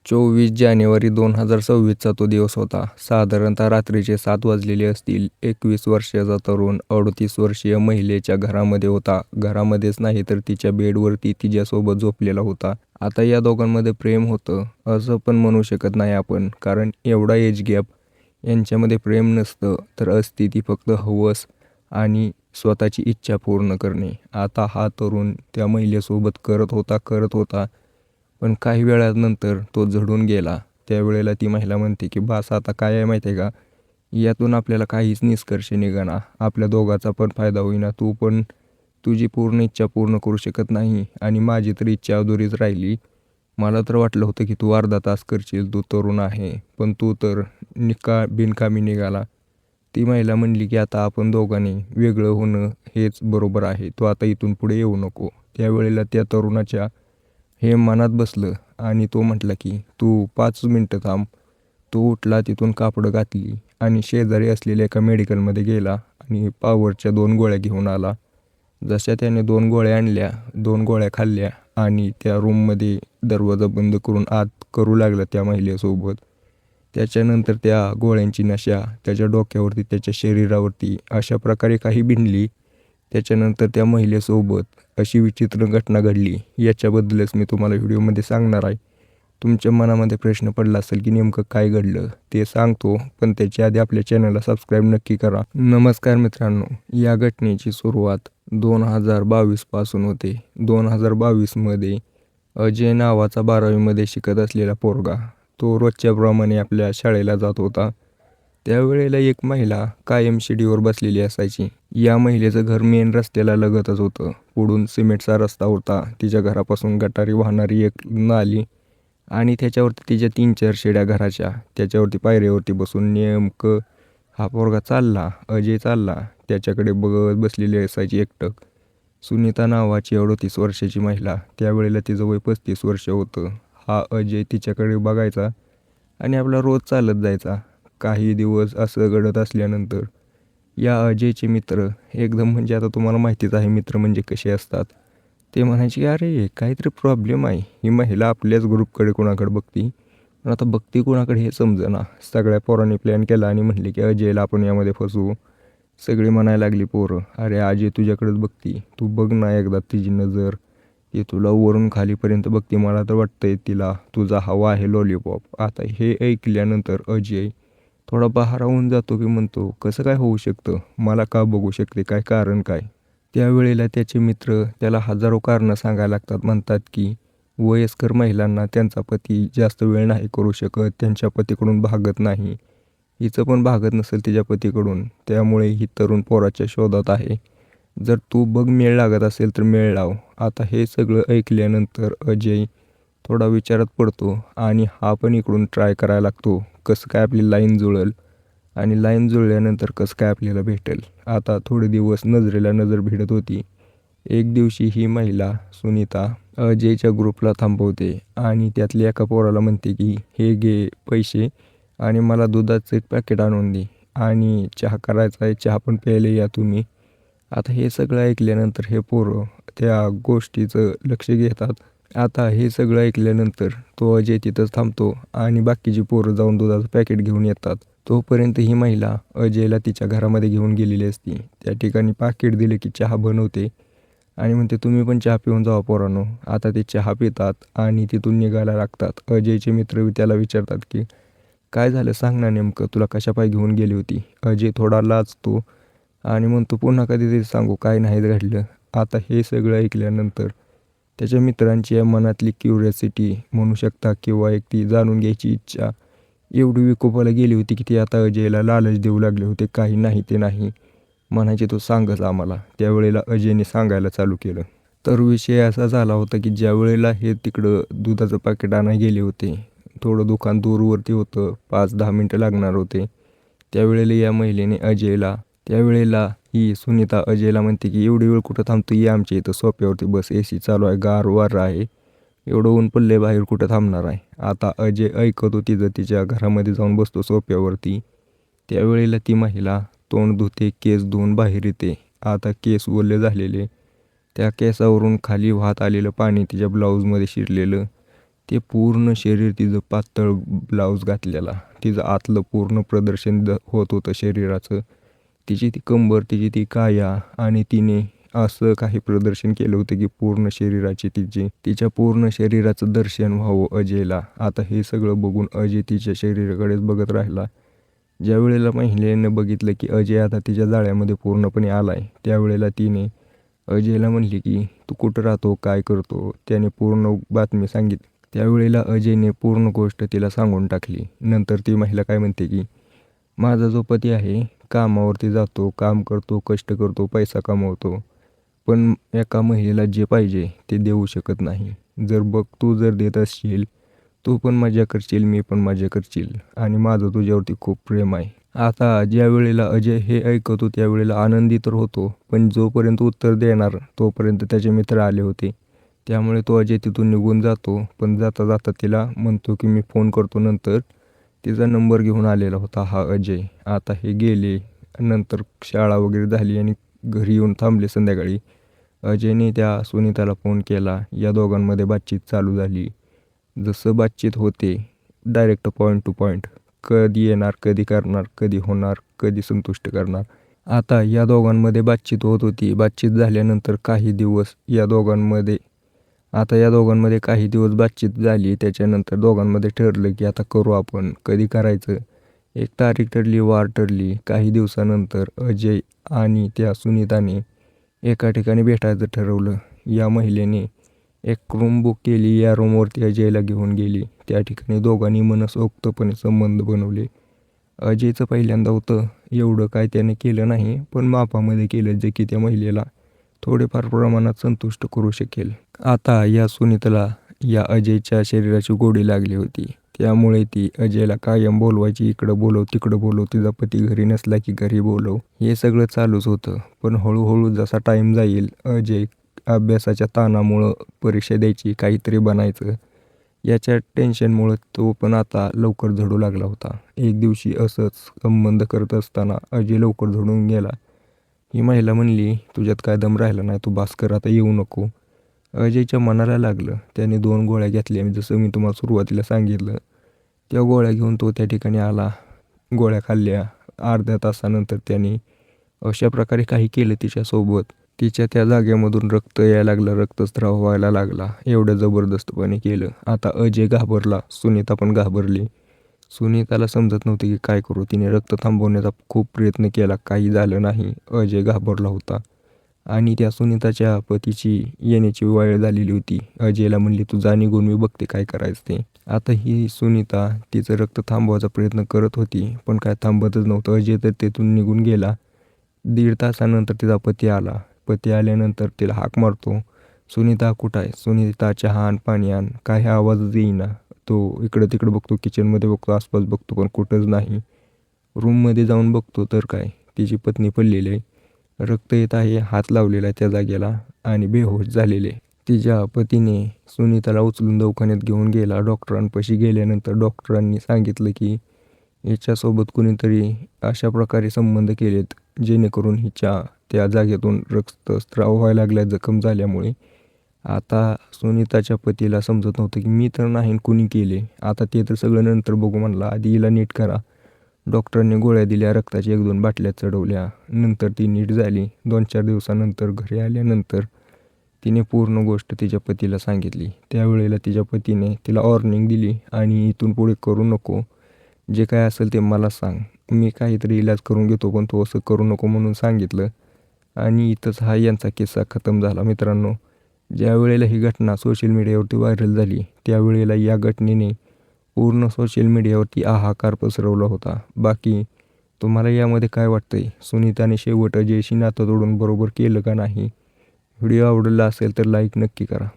24 जानेवारी 2026चा तो दिवस होता. साधारणतः रात्रीचे 7 वाजलेले असतील. 21 वर्षाचा तरुण 38 वर्षीय महिलेच्या घरामध्ये होता. घरामध्येच नाही तर तिच्या बेडवरती तिच्यासोबत झोपलेला होता. आता या दोघांमध्ये प्रेम होतं असं पण म्हणू शकत नाही आपण, कारण एवढा एज गॅप. यांच्यामध्ये प्रेम नसतं तर असती ती फक्त हवस आणि स्वतःची इच्छा पूर्ण करणे. आता हा तरुण त्या महिलेसोबत करत होता. पण काही वेळानंतर तो झडून गेला. त्यावेळेला ती महिला म्हणते की बास आता काय आहे माहिती आहे का, यातून आपल्याला काहीच निष्कर्ष निघाना. आपल्या दोघाचा पण फायदा होईना. तू पण तुझी पूर्ण इच्छा पूर्ण करू शकत नाही आणि माझी तर इच्छा अधुरीच राहिली. मला तर वाटलं होतं की तू अर्धा तास करशील, तू तरुण आहे, पण तू तर बिनकामी निघाला. ती महिला म्हणली की आता आपण दोघांनी वेगळं होणं हेच बरोबर आहे. तू आता इथून पुढे येऊ नको. त्यावेळेला त्या तरुणाच्या हे मनात बसलं आणि तो म्हटला की तू 5 मिनटं थांब. तो उठला, तिथून कापडं घातली आणि शेजारी असलेल्या एका मेडिकलमध्ये गेला आणि पॉवरच्या 2 गोळ्या घेऊन आला. जशा त्याने 2 गोळ्या आणल्या, 2 गोळ्या खाल्ल्या आणि त्या रूममध्ये दरवाजा बंद करून आत करू लागला त्या महिलेसोबत. त्याच्यानंतर त्या गोळ्यांची नशा त्याच्या डोक्यावरती, त्याच्या शरीरावरती अशा प्रकारे काही भिनली. त्याच्यानंतर त्या महिलेसोबत अशी विचित्र घटना घडली. याच्याबद्दलच मी तुम्हाला व्हिडिओमध्ये सांगणार आहे. तुमच्या मनामध्ये प्रश्न पडला असेल की नेमकं काय घडलं, ते सांगतो, पण त्याच्या आधी आपल्या चॅनलला सबस्क्राईब नक्की करा. नमस्कार मित्रांनो, या घटनेची सुरुवात 2022 पासून होते. 2022मध्ये अजय नावाचा 12वीमध्ये शिकत असलेला पोरगा, तो रोजच्याप्रमाणे आपल्या शाळेला जात होता. त्यावेळेला एक महिला कायम शिडीवर बसलेली असायची. या महिलेचं घर मेन रस्त्याला लगतच होतं. पुढून सिमेंटचा रस्ता होता. तिच्या घरापासून गटारी वाहणारी एक नाली आणि त्याच्यावरती तिच्या 3-4 शेड्या घराच्या. त्याच्यावरती पायरीवरती बसून नेमकं हा पोरगा चालला, अजय चालला, त्याच्याकडे बघत बसलेली असायची एकटक. सुनीता नावाची 38 वर्षाची महिला. त्यावेळेला तिचं वय 35 वर्ष होतं. हा अजय तिच्याकडे बघायचा आणि आपला रोज चालत जायचा. काही दिवस असं घडत असल्यानंतर या अजयचे मित्र एकदम, म्हणजे आता तुम्हाला माहितीच आहे मित्र म्हणजे कसे असतात, ते म्हणायचे की अरे काहीतरी प्रॉब्लेम आहे, ही महिला आपल्याच ग्रुपकडे कोणाकडे बघती, पण आता बघती कोणाकडे हे समजेना. सगळ्या पोरांनी प्लॅन केला आणि म्हणले की अजयला आपण यामध्ये फसवू. सगळी म्हणायला लागली पोरं, अरे अजय तुझ्याकडेच बघती, तू बघ ना एकदा तिची नजर, ती तुला वरून खालीपर्यंत बघते, मला तर वाटतंय तिला तुझा हवा आहे लॉलीपॉप. आता हे ऐकल्यानंतर अजय थोडा बहारावून जातो की म्हणतो कसं काय होऊ शकतं, मला का बघू शकते, काय कारण काय. त्यावेळेला त्याचे मित्र त्याला हजारो कारणं सांगायला लागतात. म्हणतात की वयस्कर महिलांना त्यांचा पती जास्त वेळ नाही करू शकत, त्यांच्या पतीकडून भागत नाही, हिचं पण भागत नसेल तिच्या पतीकडून, त्यामुळे ही तरुण पोराच्या शोधात आहे. जर तू बघ मेळ लागत असेल तर मेळ लाव. आता हे सगळं ऐकल्यानंतर अजय थोडा विचारात पडतो आणि हा पण इकडून ट्राय करायला लागतो, कसं काय आपली लाईन जुळेल आणि लाईन जुळल्यानंतर कसं काय आपल्याला भेटेल. आता थोडे दिवस नजरेला नजर भिडत होती. एक दिवशी ही महिला सुनीता अजयच्या ग्रुपला थांबवते आणि त्यातल्या एका पोराला म्हणते की हे घे पैसे आणि मला दुधाचं एक पॅकेट आणून दे आणि चहा करायचा आहे, चहा पण प्यायला या तुम्ही. आता हे सगळं ऐकल्यानंतर हे पोरं त्या गोष्टीचं लक्ष घेतात. आता हे सगळं ऐकल्यानंतर तो अजय तिथंच थांबतो आणि बाकीची पोरं जाऊन दुधाचं पॅकेट घेऊन येतात. तोपर्यंत ही महिला अजयला तिच्या घरामध्ये घेऊन गेलेली असती. त्या ठिकाणी पाकीट दिले की चहा बनवते आणि म्हणते तुम्ही पण चहा पिऊन जावा पोरांनो. आता ते चहा पितात आणि तिथून निघायला लागतात. अजयचे मित्र त्याला विचारतात की काय झालं सांग ना, नेमकं तुला कशापायी घेऊन गेली होती. अजय थोडा लाजतो आणि म्हणतो पुन्हा कधीतरी सांगू, काय नाही घडलं. आता हे सगळं ऐकल्यानंतर त्याच्या मित्रांची या मनातली क्युरिओसिटी म्हणू शकता किंवा एक ती जाणून घ्यायची इच्छा एवढी विकोपाला गेली होती की ते आता अजयला लालच देऊ लागले होते. काही नाही ते नाही म्हणायचे, तो सांगच आम्हाला. त्यावेळेला अजयने सांगायला चालू केलं. तर विषय असा झाला होता की ज्या वेळेला हे तिकडं दुधाचं पॅकेट आणायला गेले होते, थोडं दुकान दूरवरती होतं, 5-10 मिनटं लागणार होते. त्यावेळेला या महिलेने अजयला, त्यावेळेला ही सुनीता अजयला म्हणते की एवढी वेळ कुठं थांबतो, ये आमच्या इथं सोप्यावरती बस, AC चालू आहे, गार वार आहे, एवढं ऊन पडले बाहेर कुठं थांबणार आहे. आता अजय ऐकतो तिचं, तिच्या घरामध्ये जाऊन बसतो सोप्यावरती. त्यावेळेला ती महिला तोंड धुते, केस धुवून बाहेर येते. आता केस ओले झालेले, त्या केसावरून खाली वाहत आलेलं पाणी तिच्या ब्लाऊजमध्ये शिरलेलं. ते पूर्ण शरीर तिचं पातळ ब्लाऊज घातलेला. तिचं आतलं पूर्ण प्रदर्शन होत होतं शरीराचं. तिची ती कंबर, तिची ती काया आणि तिने असं काही प्रदर्शन केलं होतं की पूर्ण शरीराची तिच्या पूर्ण शरीराचं दर्शन व्हावं अजयला. आता हे सगळं बघून अजय तिच्या शरीराकडेच बघत राहिला. ज्यावेळेला महिलेनं बघितलं की अजय आता तिच्या जाळ्यामध्ये पूर्णपणे आलाय, त्यावेळेला तिने अजयला म्हणली की तू कुठं राहतो, काय करतो. त्याने पूर्ण बातमी सांगितली. त्यावेळेला अजयने पूर्ण गोष्ट तिला सांगून टाकली. नंतर ती महिला काय म्हणते की माझा जो पती आहे, कामावरती जातो, काम करतो, कष्ट करतो, पैसा कमवतो, पण एका महिलेला जे पाहिजे ते देऊ शकत नाही. तू जर देत असशील, तू पण मजा करशील, मी पण मजा करशील आणि माझं तुझ्यावरती खूप प्रेम आहे. आता ज्या वेळेला अजय हे ऐकतो त्यावेळेला आनंदी तर होतो, पण जोपर्यंत उत्तर देणार तोपर्यंत त्याचे मित्र आले होते. त्यामुळे तो अजय तिथून निघून जातो. पण जाता जाता तिला म्हणतो की मी फोन करतो नंतर. तिचा नंबर घेऊन आलेला होता हा अजय. आता हे गेले. नंतर शाळा वगैरे झाली आणि घरी येऊन थांबले संध्याकाळी. अजयने त्या सुनीताला फोन केला. या दोघांमध्ये बातचीत चालू झाली. जसं बातचीत होते, डायरेक्ट पॉईंट टू पॉईंट. कधी येणार, कधी करणार, कधी होणार, कधी संतुष्ट करणार. आता या दोघांमध्ये बातचीत होत होती. बातचीत झाल्यानंतर या दोघांमध्ये काही दिवस बातचीत झाली. त्याच्यानंतर दोघांमध्ये ठरलं की आता करू आपण, कधी करायचं. एक तारीख ठरली, वार ठरली. काही दिवसानंतर अजय आणि त्या सुनीताने एका ठिकाणी भेटायचं ठरवलं. या महिलेने एक रूम बुक केली. या रूमवरती अजयला घेऊन गेली. त्या ठिकाणी दोघांनी मनसोक्तपणे संबंध बनवले. अजयचं पहिल्यांदा होतं, एवढं काय त्याने केलं नाही, पण मापामध्ये केलं, जे की त्या महिलेला थोडेफार प्रमाणात संतुष्ट करू शकेल. आता या सुनीताला या अजयच्या शरीराची गोडी लागली होती. त्यामुळे ती अजयला कायम बोलवायची, इकडं बोलव, तिकडं बोलव, तिचा पती घरी नसला की घरी बोलव. हे सगळं चालूच होतं. पण हळूहळू जसा टाईम जाईल, अजय अभ्यासाच्या ताणामुळं, परीक्षा द्यायची, काहीतरी बनायचं, याच्या टेन्शनमुळं तो पण आता लवकर झडू लागला होता. एक दिवशी असंच संबंध करत असताना अजय लवकर झडून गेला. ही महिला म्हणली तुझ्यात काय दम राहिला नाही, तू बास कर, आता येऊ नको. अजयच्या मनाला लागलं. त्याने 2 गोळ्या घेतल्या. जसं मी तुम्हाला सुरुवातीला सांगितलं, त्या गोळ्या घेऊन तो त्या ठिकाणी आला. गोळ्या खाल्ल्या. अर्ध्या तासानंतर त्याने अशा प्रकारे काही केलं तिच्यासोबत. तिच्या त्या जागेमधून रक्त यायला लागलं, रक्तस्राव व्हायला लागला. एवढं जबरदस्तपणे केलं. आता अजय घाबरला, सुनीता पण घाबरली. सुनीताला समजत नव्हते की काय करू. तिने रक्त थांबवण्याचा खूप प्रयत्न केला, काही झालं नाही. अजय घाबरला होता आणि त्या सुनीताच्या पतीची येण्याची वेळ झालेली होती. अजयला म्हणली तू जा निघून, मी बघते काय करायचं ते. आता ही सुनीता तिचं रक्त थांबवायचा प्रयत्न करत होती, पण काय थांबतच नव्हतं. अजय तर तिथून निघून गेला. 1.5 तासानंतर तिचा पती आला. पती आल्यानंतर तिला हाक मारतो, सुनीता कुठं आहे? सुनीता चहा आण, पाणी आण. काही आवाजच येईना. तो इकडं तिकडं बघतो, किचनमध्ये बघतो, आसपास बघतो, पण कुठंच नाही. रूममध्ये जाऊन बघतो तर काय, तिची पत्नी पडलेली आहे. रक्त येत आहे, हात लावलेला आहे त्या जागेला आणि बेहोश झालेले. तिच्या पतीने सुनीताला उचलून दवाखान्यात घेऊन गेला. डॉक्टरांपाशी गेल्यानंतर डॉक्टरांनी सांगितलं की हिच्यासोबत कुणीतरी अशा प्रकारे संबंध केलेत, जेणेकरून हिच्या त्या जागेतून रक्तस्राव व्हायला लागला जखम झाल्यामुळे. आता सुनीताच्या पतीला समजत नव्हतं की मी तर नाही, कुणी केले. आता ते तर सगळं नंतर बघू म्हणला, आधी हिला नीट करा. डॉक्टरांनी गोळ्या दिल्या, रक्ताच्या 1-2 बाटल्या चढवल्या. नंतर ती नीट झाली. 2-4 दिवसानंतर घरी आल्यानंतर तिने पूर्ण गोष्ट तिच्या पतीला सांगितली. त्यावेळेला तिच्या पतीने तिला वॉर्निंग दिली आणि इथून पुढे करू नको. जे काय असेल ते मला सांग, मी काहीतरी इलाज करून घेतो, पण तू असं करू नको म्हणून सांगितलं. आणि इथंच हा यांचा किस्सा खतम झाला. मित्रांनो, ज्या वेळेला ही घटना सोशल मीडियावरती व्हायरल झाली, त्यावेळेला या घटनेने पूर्ण सोशल मीडियावरती हाहाकार पसरवला होता. बाकी तुम्हाला यामध्ये काय वाटतंय? सुनीताने शेवट अजयशी नातं तोडून बरोबर केलं का नाही? व्हिडिओ आवडला असेल तर लाईक नक्की करा.